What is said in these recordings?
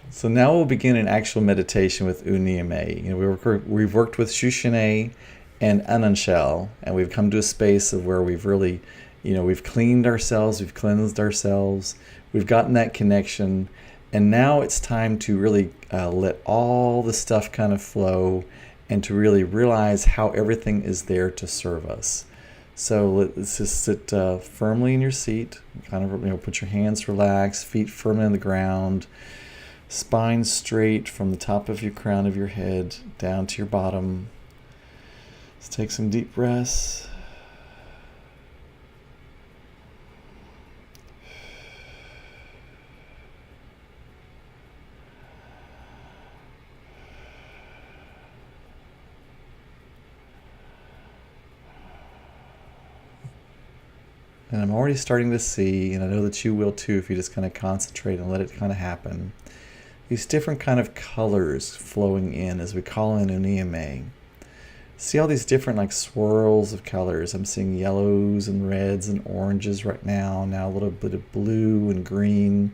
So now we'll begin an actual meditation with ooniemme. We've worked with Shushine and Ananshel, and we've come to a space of where we've really, we've cleaned ourselves, we've cleansed ourselves, we've gotten that connection, and now it's time to really let all the stuff kind of flow and to really realize how everything is there to serve us. So let's just sit firmly in your seat, kind of put your hands relaxed, feet firmly on the ground, spine straight from the top of your crown of your head down to your bottom. Let's take some deep breaths. And I'm already starting to see, and I know that you will too if you just kind of concentrate and let it kind of happen, these different kind of colors flowing in as we call in ooniemme. See all these different like swirls of colors. I'm seeing yellows and reds and oranges right now a little bit of blue and green.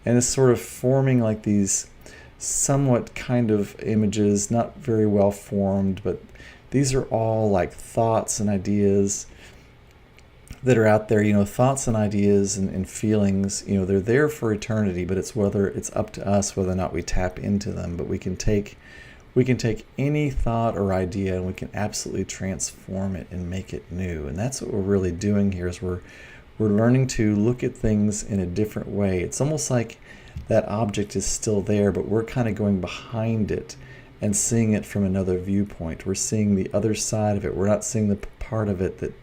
And it's sort of forming like these somewhat kind of images, not very well formed, but these are all like thoughts and ideas that are out there, thoughts and ideas and feelings, they're there for eternity, but it's up to us whether or not we tap into them. But we can take any thought or idea and we can absolutely transform it and make it new. And that's what we're really doing here is we're learning to look at things in a different way. It's almost like that object is still there, but we're kind of going behind it and seeing it from another viewpoint. We're seeing the other side of it. We're not seeing the part of it that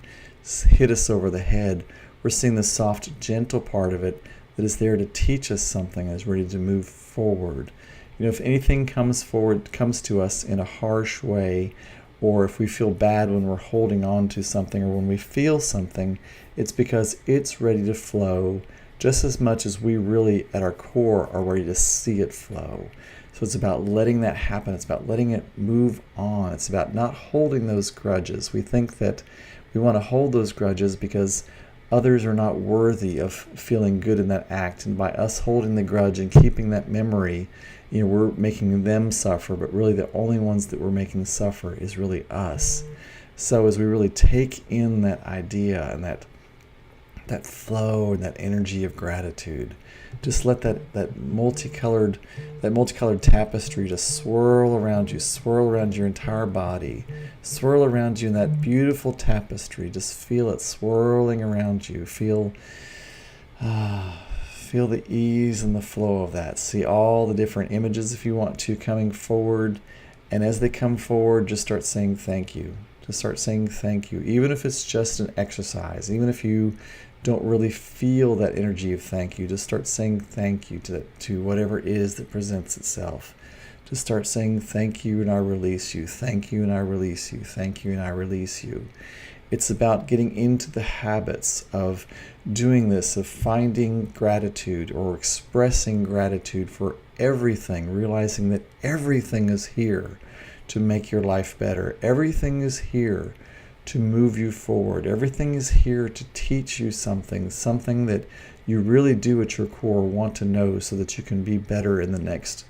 hit us over the head. We're seeing the soft, gentle part of it that is there to teach us something and is ready to move forward. If anything comes to us in a harsh way, or if we feel bad when we're holding on to something or when we feel something, it's because it's ready to flow just as much as we really at our core are ready to see it flow. So it's about letting that happen. It's about letting it move on. It's about not holding those grudges. We think that we want to hold those grudges because others are not worthy of feeling good in that act. And by us holding the grudge and keeping that memory, we're making them suffer. But really the only ones that we're making suffer is really us. So as we really take in that idea and that flow and that energy of gratitude, just let that multicolored tapestry just swirl around your entire body, swirl around you in that beautiful tapestry. Just feel it swirling around you. Feel the ease and the flow of that. See all the different images if you want to coming forward, and as they come forward, just start saying thank you. Just start saying thank you, even if it's just an exercise, even if you don't really feel that energy of thank you. Just start saying thank you to whatever it is that presents itself. Just start saying thank you and I release you. Thank you and I release you. Thank you and I release you. It's about getting into the habits of doing this, of finding gratitude or expressing gratitude for everything, realizing that everything is here to make your life better. Everything is here to move you forward. Everything is here to teach you something that you really do at your core want to know so that you can be better in the next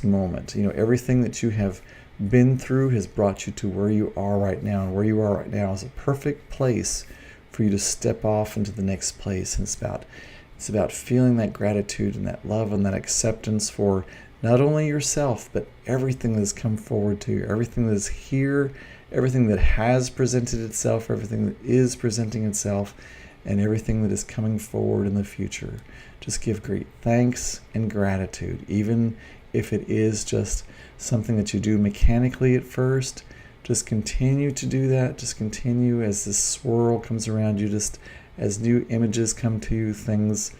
moment. Everything that you have been through has brought you to where you are right now, and where you are right now is a perfect place for you to step off into the next place. And it's about feeling that gratitude and that love and that acceptance for not only yourself, but everything that has come forward to you, everything that is here, everything that has presented itself, everything that is presenting itself, and everything that is coming forward in the future. Just give great thanks and gratitude, even if it is just something that you do mechanically at first. Just continue to do that. Just continue as this swirl comes around you, just as new images come to you, things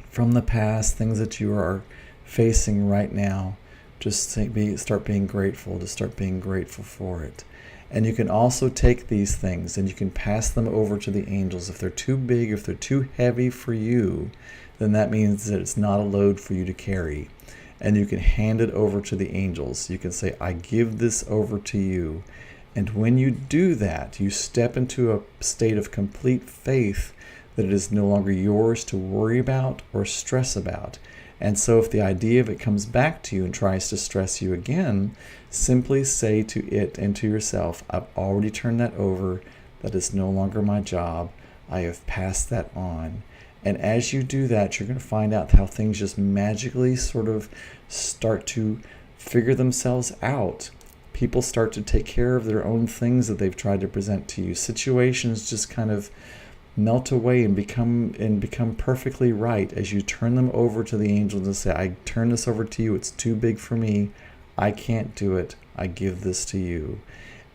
from the past, things that you are facing right now. Just start being grateful. Just start being grateful for it. And you can also take these things and you can pass them over to the angels. If they're too big, if they're too heavy for you, then that means that it's not a load for you to carry. And you can hand it over to the angels. You can say, I give this over to you. And when you do that, you step into a state of complete faith that it is no longer yours to worry about or stress about. And so if the idea of it comes back to you and tries to stress you again, simply say to it and to yourself, I've already turned that over. That is no longer my job. I have passed that on. And as you do that, you're going to find out how things just magically sort of start to figure themselves out. People start to take care of their own things that they've tried to present to you. Situations just kind of melt away and become perfectly right as you turn them over to the angels and say, I turn this over to you. It's too big for me. I can't do it. I give this to you.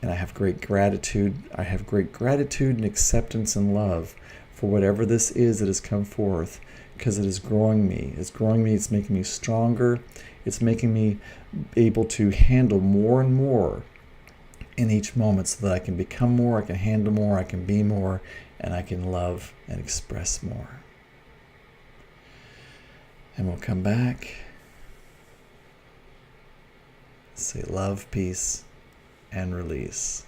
And I have great gratitude. I have great gratitude and acceptance and love for whatever this is that has come forth, because it is growing me. It's growing me. It's making me stronger. It's making me able to handle more and more in each moment, so that I can become more, I can handle more, I can be more, and I can love and express more. And we'll come back, say love, peace, and release.